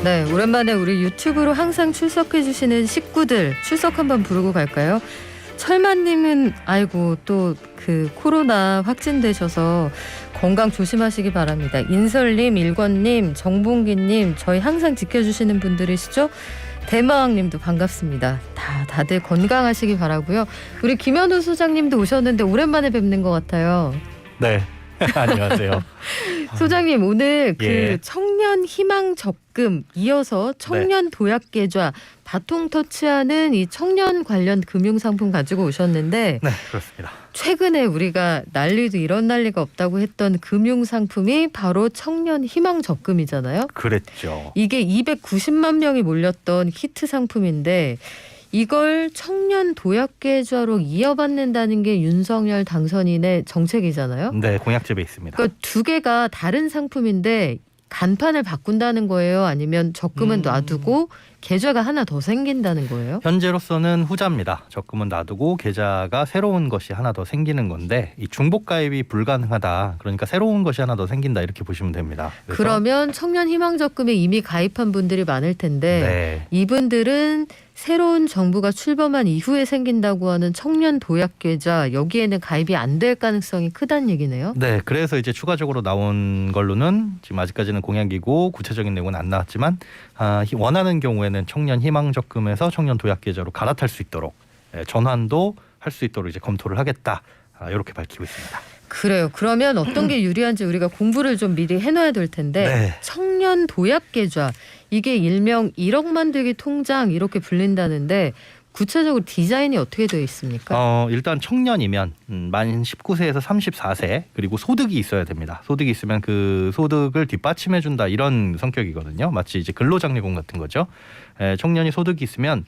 네, 오랜만에 우리 유튜브로 항상 출석해 주시는 식구들 출석 한번 부르고 갈까요? 철만님은 아이고 또 그 코로나 확진되셔서 건강 조심하시기 바랍니다. 인설님, 일권님, 정봉기님 저희 항상 지켜주시는 분들이시죠? 대마왕님도 반갑습니다. 다들 건강하시기 바라고요. 우리 김현우 소장님도 오셨는데 오랜만에 뵙는 것 같아요. 네. 안녕하세요. 소장님 오늘 그 예. 청년 희망 적금 이어서 청년 도약 계좌 바통 터치하는 이 청년 관련 금융 상품 가지고 오셨는데 네, 그렇습니다. 최근에 우리가 난리도 이런 난리가 없다고 했던 금융 상품이 바로 청년 희망 적금이잖아요. 그랬죠. 이게 290만 명이 몰렸던 히트 상품인데 이걸 청년 도약 계좌로 이어받는다는 게 윤석열 당선인의 정책이잖아요. 네, 공약집에 있습니다. 그러니까 두 개가 다른 상품인데 간판을 바꾼다는 거예요? 아니면 적금은 놔두고 계좌가 하나 더 생긴다는 거예요? 현재로서는 후자입니다. 적금은 놔두고 계좌가 새로운 것이 하나 더 생기는 건데 이 중복 가입이 불가능하다. 그러니까 새로운 것이 하나 더 생긴다 이렇게 보시면 됩니다. 그러면 청년 희망 적금에 이미 가입한 분들이 많을 텐데 네. 이분들은 새로운 정부가 출범한 이후에 생긴다고 하는 청년 도약 계좌 여기에는 가입이 안 될 가능성이 크다는 얘기네요. 네, 그래서 이제 추가적으로 나온 걸로는 지금 아직까지는 공약이고 구체적인 내용은 안 나왔지만 원하는 경우에는 청년 희망 적금에서 청년 도약 계좌로 갈아탈 수 있도록 전환도 할 수 있도록 이제 검토를 하겠다. 이렇게 밝히고 있습니다. 그래요. 그러면 어떤 게 유리한지 우리가 공부를 좀 미리 해놔야 될 텐데 네. 청년 도약 계좌 이게 일명 1억 만들기 통장 이렇게 불린다는데 구체적으로 디자인이 어떻게 되어 있습니까? 일단 청년이면 만 19세에서 34세 그리고 소득이 있어야 됩니다. 소득이 있으면 그 소득을 뒷받침해 준다 이런 성격이거든요. 마치 이제 근로장려금 같은 거죠. 청년이 소득이 있으면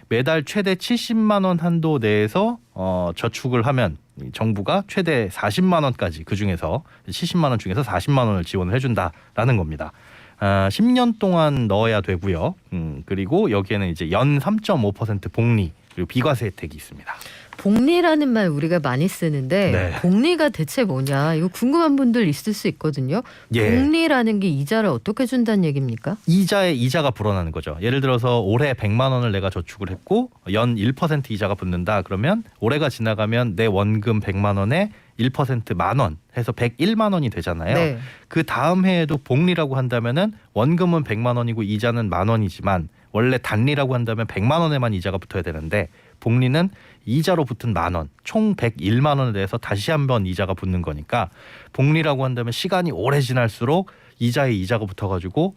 매달 최대 70만 원 한도 내에서 저축을 하면 정부가 최대 40만 원까지 그중에서 70만 원 중에서 40만 원을 지원을 해준다라는 겁니다. 10년 동안 넣어야 되고요. 그리고 여기에는 이제 연 3.5% 복리 그리고 비과세 혜택이 있습니다. 복리라는 말 우리가 많이 쓰는데 네. 복리가 대체 뭐냐 이거 궁금한 분들 있을 수 있거든요. 예. 복리라는 게 이자를 어떻게 준다는 얘기입니까? 이자에 이자가 불어나는 거죠. 예를 들어서 올해 100만 원을 내가 저축을 했고 연 1% 이자가 붙는다. 그러면 올해가 지나가면 내 원금 100만 원에 1% 만 원 해서 101만 원이 되잖아요. 네. 그 다음 해에도 복리라고 한다면은 원금은 100만 원이고 이자는 만 원이지만 원래 단리라고 한다면 100만 원에만 이자가 붙어야 되는데 복리는 이자로 붙은 만 원, 총 101만 원에 대해서 다시 한번 이자가 붙는 거니까 복리라고 한다면 시간이 오래 지날수록 이자에 이자가 붙어가지고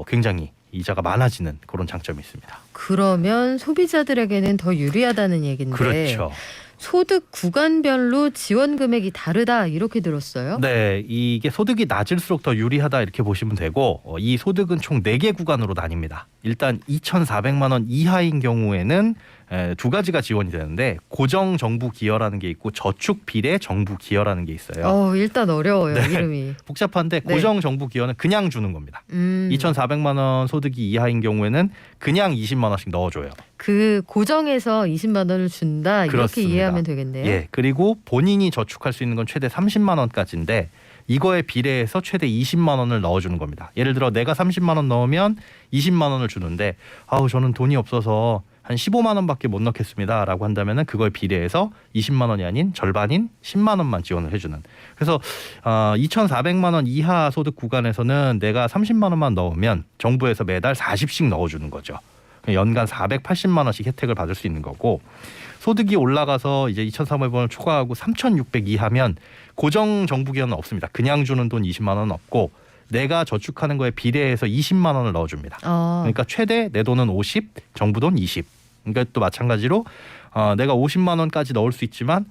굉장히 이자가 많아지는 그런 장점이 있습니다. 그러면 소비자들에게는 더 유리하다는 얘기인데 그렇죠. 소득 구간별로 지원 금액이 다르다 이렇게 들었어요. 네, 이게 소득이 낮을수록 더 유리하다 이렇게 보시면 되고 이 소득은 총 4개 구간으로 나뉩니다. 일단 2,400만 원 이하인 경우에는 두 가지가 지원이 되는데 고정 정부 기여라는 게 있고 저축 비례 정부 기여라는 게 있어요. 일단 어려워요. 네. 이름이. 복잡한데 네. 고정 정부 기여는 그냥 주는 겁니다. 2,400만 원 소득이 이하인 경우에는 그냥 20만 원씩 넣어줘요. 그 고정해서 20만 원을 준다 이렇게 그렇습니다. 이해하면 되겠네요. 예, 그리고 본인이 저축할 수 있는 건 최대 30만 원까지인데 이거에 비례해서 최대 20만 원을 넣어주는 겁니다. 예를 들어 내가 30만 원 넣으면 20만 원을 주는데 저는 돈이 없어서 한 15만 원밖에 못 넣겠습니다라고 한다면은 그거에 비례해서 20만 원이 아닌 절반인 10만 원만 지원을 해주는. 그래서 2,400만 원 이하 소득 구간에서는 내가 30만 원만 넣으면 정부에서 매달 40씩 넣어주는 거죠. 연간 480만 원씩 혜택을 받을 수 있는 거고 소득이 올라가서 이제 2,300원을 초과하고 3,600 이하면 고정 정부 기여는 없습니다. 그냥 주는 돈 20만 원은 없고 내가 저축하는 거에 비례해서 20만 원을 넣어줍니다. 그러니까 최대 내 돈은 50, 정부 돈 20. 그러니까 또 마찬가지로 내가 50만 원까지 넣을 수 있지만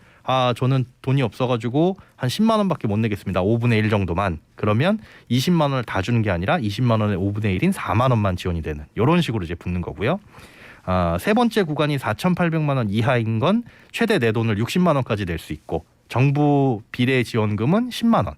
저는 돈이 없어가지고 한 10만 원밖에 못 내겠습니다. 5분의 1 정도만. 그러면 20만 원을 다 주는 게 아니라 20만 원의 5분의 1인 4만 원만 지원이 되는 이런 식으로 이제 붙는 거고요. 세 번째 구간이 4,800만 원 이하인 건 최대 내 돈을 60만 원까지 낼 수 있고 정부 비례 지원금은 10만 원.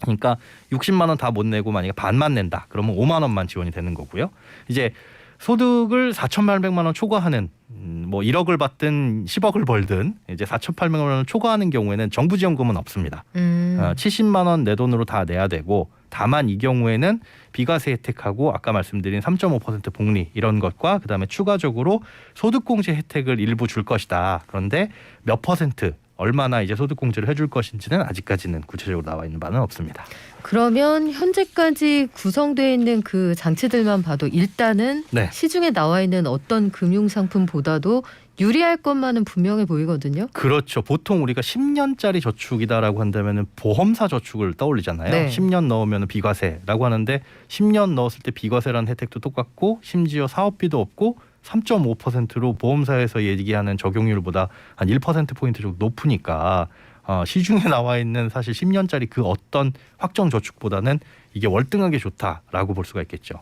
그러니까 60만 원 다 못 내고 만약에 반만 낸다. 그러면 5만 원만 지원이 되는 거고요. 이제 소득을 4,800만 원 초과하는 뭐 1억을 받든 10억을 벌든 이제 4,800만 원을 초과하는 경우에는 정부 지원금은 없습니다. 70만 원 내 돈으로 다 내야 되고 다만 이 경우에는 비과세 혜택하고 아까 말씀드린 3.5% 복리 이런 것과 그다음에 추가적으로 소득공제 혜택을 일부 줄 것이다. 그런데 몇 퍼센트 얼마나 이제 소득공제를 해줄 것인지는 아직까지는 구체적으로 나와 있는 바는 없습니다. 그러면 현재까지 구성되어 있는 그 장치들만 봐도 일단은 네. 시중에 나와 있는 어떤 금융상품보다도 유리할 것만은 분명해 보이거든요. 그렇죠. 보통 우리가 10년짜리 저축이다라고 한다면은 보험사 저축을 떠올리잖아요. 네. 10년 넣으면 비과세라고 하는데 10년 넣었을 때 비과세라는 혜택도 똑같고 심지어 사업비도 없고 3.5%로 보험사에서 얘기하는 적용률보다 한 1%포인트 정도 높으니까 시중에 나와 있는 사실 10년짜리 그 어떤 확정 저축보다는 이게 월등하게 좋다라고 볼 수가 있겠죠.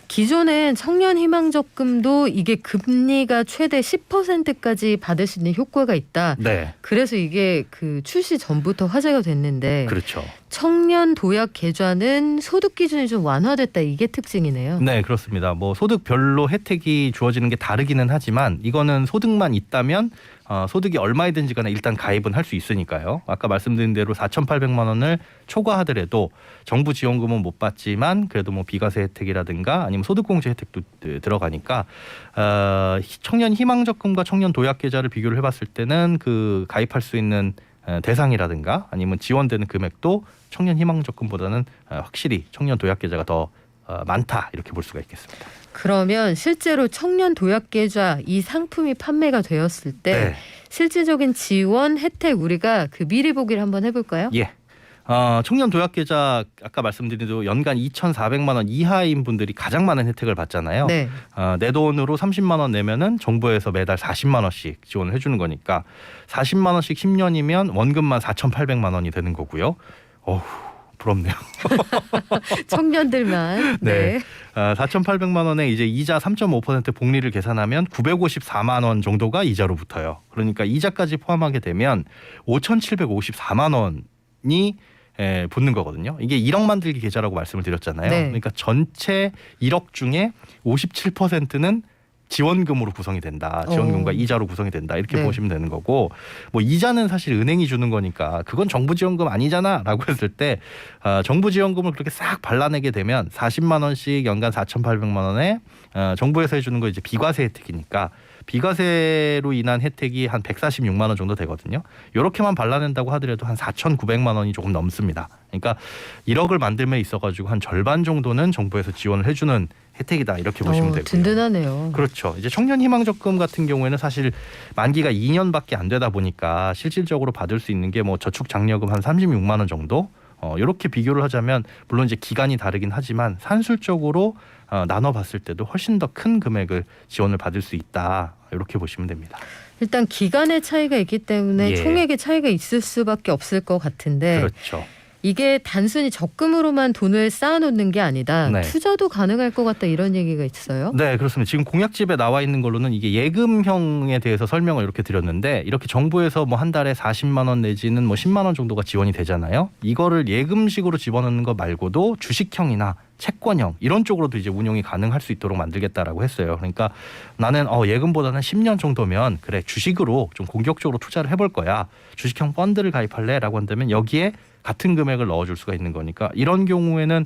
기존엔 청년 희망적금도 이게 금리가 최대 10%까지 받을 수 있는 효과가 있다. 네, 그래서 이게 그 출시 전부터 화제가 됐는데 그렇죠. 청년 도약 계좌는 소득 기준이 좀 완화됐다. 이게 특징이네요. 네, 그렇습니다. 뭐 소득별로 혜택이 주어지는 게 다르기는 하지만 이거는 소득만 있다면 소득이 얼마이든지 간에 일단 가입은 할 수 있으니까요. 아까 말씀드린 대로 4,800만 원을 초과하더라도 정부 지원금은 못 받지만 그래도 뭐 비과세 혜택이라든가 아니면 소득공제 혜택도 들어가니까 청년 희망적금과 청년 도약 계좌를 비교를 해봤을 때는 그 가입할 수 있는 대상이라든가 아니면 지원되는 금액도 청년 희망적금보다는 확실히 청년 도약 계좌가 더 많다 이렇게 볼 수가 있겠습니다. 그러면 실제로 청년 도약 계좌 이 상품이 판매가 되었을 때 네. 실질적인 지원 혜택 우리가 그 미리 보기를 한번 해볼까요? 예. 청년 도약 계좌 아까 말씀드린 대로 연간 2,400만 원 이하인 분들이 가장 많은 혜택을 받잖아요. 네. 내 돈으로 30만 원 내면은 정부에서 매달 40만 원씩 지원을 해주는 거니까 40만 원씩 10년이면 원금만 4,800만 원이 되는 거고요. 어후, 부럽네요. 청년들만. 네. 4,800만 원에 이제 이자 3.5% 복리를 계산하면 954만 원 정도가 이자로 붙어요. 그러니까 이자까지 포함하게 되면 5,754만 원이 붙는 거거든요. 이게 1억 만들기 계좌라고 말씀을 드렸잖아요. 네. 그러니까 전체 1억 중에 57%는 지원금으로 구성이 된다. 지원금과 이자로 구성이 된다. 이렇게 네. 보시면 되는 거고 뭐 이자는 사실 은행이 주는 거니까 그건 정부 지원금 아니잖아라고 했을 때 정부 지원금을 그렇게 싹 발라내게 되면 40만 원씩 연간 4,800만 원에 정부에서 해주는 거 이제 비과세 혜택이니까 비과세로 인한 혜택이 한 146만 원 정도 되거든요. 이렇게만 발라낸다고 하더라도 한 4,900만 원이 조금 넘습니다. 그러니까 1억을 만들면 있어가지고 한 절반 정도는 정부에서 지원을 해주는 혜택이다 이렇게 보시면 되고요. 든든하네요. 그렇죠. 이제 청년 희망적금 같은 경우에는 사실 만기가 2년밖에 안 되다 보니까 실질적으로 받을 수 있는 게 뭐 저축 장려금 한 36만 원 정도. 이렇게 비교를 하자면 물론 이제 기간이 다르긴 하지만 산술적으로 나눠봤을 때도 훨씬 더 큰 금액을 지원을 받을 수 있다. 이렇게 보시면 됩니다. 일단 기간의 차이가 있기 때문에 예. 총액의 차이가 있을 수밖에 없을 것 같은데 그렇죠. 이게 단순히 적금으로만 돈을 쌓아놓는 게 아니다. 네. 투자도 가능할 것 같다 이런 얘기가 있어요. 네, 그렇습니다. 지금 공약집에 나와 있는 걸로는 이게 예금형에 대해서 설명을 이렇게 드렸는데 이렇게 정부에서 뭐 한 달에 40만 원 내지는 뭐 10만 원 정도가 지원이 되잖아요. 이거를 예금식으로 집어넣는 거 말고도 주식형이나 채권형 이런 쪽으로도 이제 운용이 가능할 수 있도록 만들겠다라고 했어요. 그러니까 나는 예금보다는 10년 정도면 그래 주식으로 좀 공격적으로 투자를 해볼 거야. 주식형 펀드를 가입할래라고 한다면 여기에 같은 금액을 넣어줄 수가 있는 거니까 이런 경우에는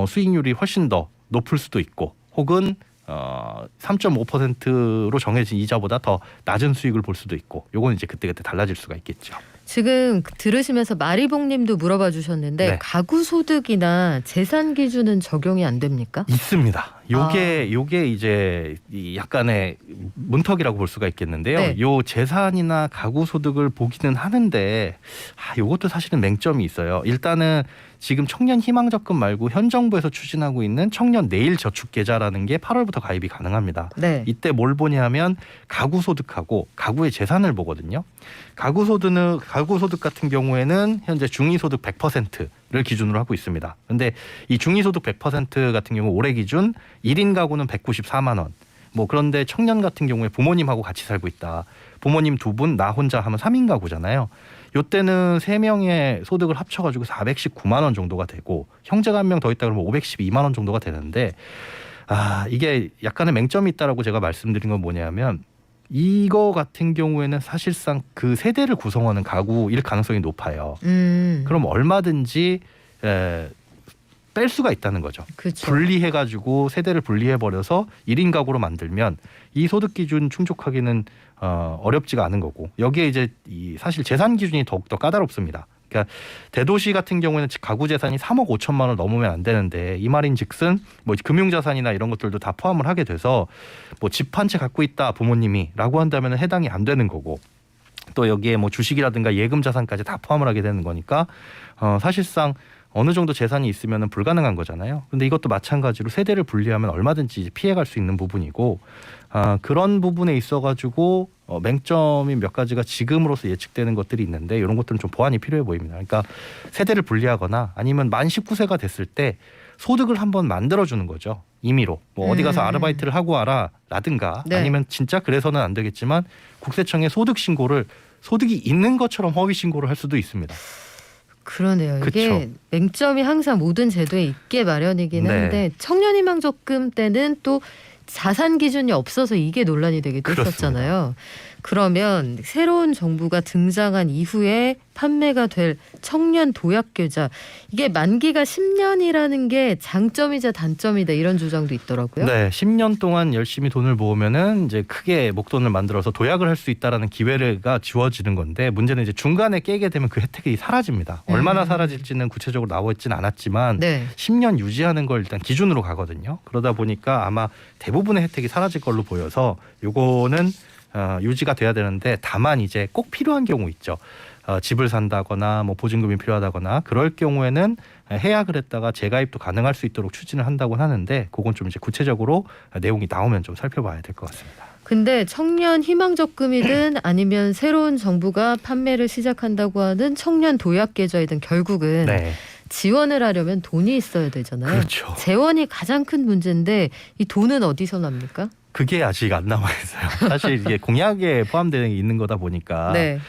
수익률이 훨씬 더 높을 수도 있고 혹은 3.5%로 정해진 이자보다 더 낮은 수익을 볼 수도 있고 요건 이제 그때그때 달라질 수가 있겠죠. 지금 들으시면서 마리봉님도 물어봐 주셨는데 네. 가구 소득이나 재산 기준은 적용이 안 됩니까? 있습니다. 요게 이제 이 약간의 문턱이라고 볼 수가 있겠는데요. 네. 요 재산이나 가구 소득을 보기는 하는데 요것도 사실은 맹점이 있어요. 일단은 지금 청년 희망적금 말고 현 정부에서 추진하고 있는 청년 내일 저축 계좌라는 게 8월부터 가입이 가능합니다. 네. 이때 뭘 보냐면 가구 소득하고 가구의 재산을 보거든요. 가구 소득 같은 경우에는 현재 중위소득 100%를 기준으로 하고 있습니다. 근데 이 중위소득 100% 같은 경우 올해 기준 1인 가구는 194만 원. 뭐 그런데 청년 같은 경우에 부모님하고 같이 살고 있다. 부모님 2분, 나 혼자 하면 3인 가구잖아요. 요때는 3명의 소득을 합쳐가지고 419만 원 정도가 되고 형제가 한 명 더 있다 그러면 512만 원 정도가 되는데 이게 약간의 맹점이 있다라고 제가 말씀드린 건 뭐냐면 이거 같은 경우에는 사실상 그 세대를 구성하는 가구일 가능성이 높아요. 그럼 얼마든지 뺄 수가 있다는 거죠. 그렇죠. 분리해가지고 세대를 분리해버려서 1인 가구로 만들면 이 소득 기준 충족하기는 어렵지가 않은 거고 여기에 이제 사실 재산 기준이 더욱더 까다롭습니다. 그러니까 대도시 같은 경우에는 가구 재산이 3억 5천만 원 넘으면 안 되는데 이 말인즉슨 뭐 금융자산이나 이런 것들도 다 포함을 하게 돼서 뭐 집 한 채 갖고 있다 부모님이라고 한다면 해당이 안 되는 거고 또 여기에 뭐 주식이라든가 예금 자산까지 다 포함을 하게 되는 거니까 사실상 어느 정도 재산이 있으면 불가능한 거잖아요. 근데 이것도 마찬가지로 세대를 분리하면 얼마든지 피해갈 수 있는 부분이고 그런 부분에 있어가지고 맹점이 몇 가지가 지금으로서 예측되는 것들이 있는데 이런 것들은 좀 보완이 필요해 보입니다. 그러니까 세대를 분리하거나 아니면 만 19세가 됐을 때 소득을 한번 만들어주는 거죠. 임의로 뭐 어디 가서 아르바이트를 하고 와라라든가 네. 아니면 진짜 그래서는 안 되겠지만 국세청에 소득 신고를 소득이 있는 것처럼 허위 신고를 할 수도 있습니다. 그러네요. 이게 그쵸. 맹점이 항상 모든 제도에 있게 마련이긴 네. 한데 청년희망적금 때는 또 자산 기준이 없어서 이게 논란이 되기도 그렇습니다. 했었잖아요. 그러면 새로운 정부가 등장한 이후에 판매가 될 청년 도약계좌 이게 만기가 10년이라는 게 장점이자 단점이다 이런 주장도 있더라고요. 네, 10년 동안 열심히 돈을 모으면은 이제 크게 목돈을 만들어서 도약을 할 수 있다라는 기회가 주어지는 건데 문제는 이제 중간에 깨게 되면 그 혜택이 사라집니다. 얼마나 사라질지는 구체적으로 나와 있지는 않았지만 네. 10년 유지하는 걸 일단 기준으로 가거든요. 그러다 보니까 아마 대부분의 혜택이 사라질 걸로 보여서 요거는 유지가 돼야 되는데 다만 이제 꼭 필요한 경우 있죠. 집을 산다거나 뭐 보증금이 필요하다거나 그럴 경우에는 해약을 했다가 재가입도 가능할 수 있도록 추진을 한다고 하는데 그건 좀 이제 구체적으로 내용이 나오면 좀 살펴봐야 될 것 같습니다. 근데 청년 희망적금이든 아니면 새로운 정부가 판매를 시작한다고 하는 청년 도약계좌이든 결국은 네, 지원을 하려면 돈이 있어야 되잖아요. 그렇죠. 재원이 가장 큰 문제인데 이 돈은 어디서 납니까? 그게 아직 안 나와 있어요. 사실 이게 공약에 포함되어 있는 거다 보니까 네.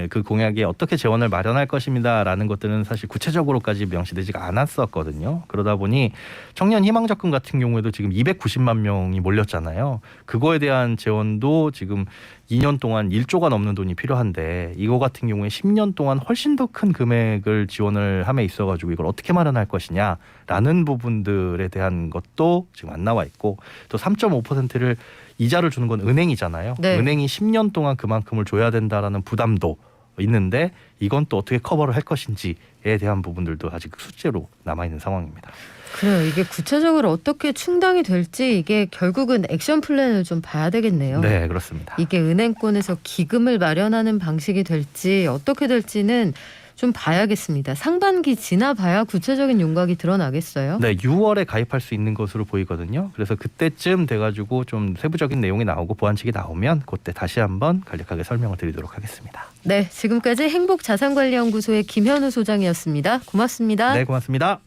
그 공약에 어떻게 재원을 마련할 것입니다라는 것들은 사실 구체적으로까지 명시되지가 않았었거든요. 그러다 보니 청년 희망적금 같은 경우에도 지금 290만 명이 몰렸잖아요. 그거에 대한 재원도 지금 2년 동안 1조가 넘는 돈이 필요한데 이거 같은 경우에 10년 동안 훨씬 더 큰 금액을 지원을 함에 있어가지고 이걸 어떻게 마련할 것이냐라는 부분들에 대한 것도 지금 안 나와 있고 또 3.5%를 이자를 주는 건 은행이잖아요. 네. 은행이 10년 동안 그만큼을 줘야 된다라는 부담도 있는데 이건 또 어떻게 커버를 할 것인지에 대한 부분들도 아직 숙제로 남아있는 상황입니다. 그래요. 이게 구체적으로 어떻게 충당이 될지 이게 결국은 액션 플랜을 좀 봐야 되겠네요. 네, 그렇습니다. 이게 은행권에서 기금을 마련하는 방식이 될지 어떻게 될지는 좀 봐야겠습니다. 상반기 지나봐야 구체적인 윤곽이 드러나겠어요. 네, 6월에 가입할 수 있는 것으로 보이거든요. 그래서 그때쯤 돼가지고 좀 세부적인 내용이 나오고 보완책이 나오면 그때 다시 한번 간략하게 설명을 드리도록 하겠습니다. 네, 지금까지 행복자산관리연구소의 김현우 소장이었습니다. 고맙습니다. 네, 고맙습니다.